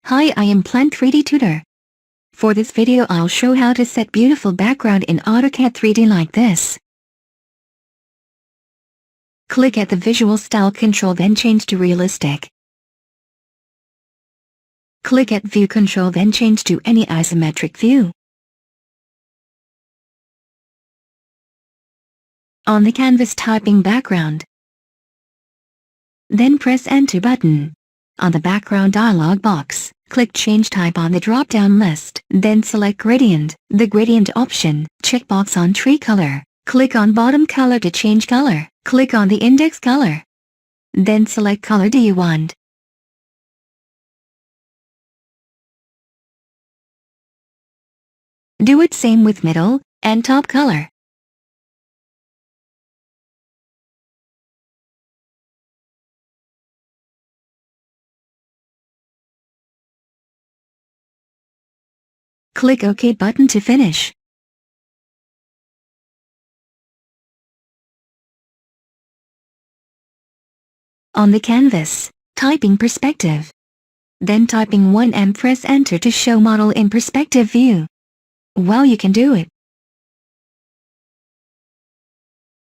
Hi, I am Plant 3D Tutor. For this video I'll show how to set beautiful background in AutoCAD 3D like this. Click at the Visual Style control, then change to Realistic. Click at View control, then change to any isometric view. On the canvas, typing background. Then press Enter button. On the background dialog box, click Change Type on the drop-down list. Then select Gradient. The Gradient option, checkbox on Tree Color. Click on Bottom Color to change color. Click on the Index Color. Then select Color do you want. Do it same with Middle and Top Color. Click OK button to finish. On the canvas, typing Perspective. Then typing 1 and press Enter to show model in perspective view. Well, you can do it.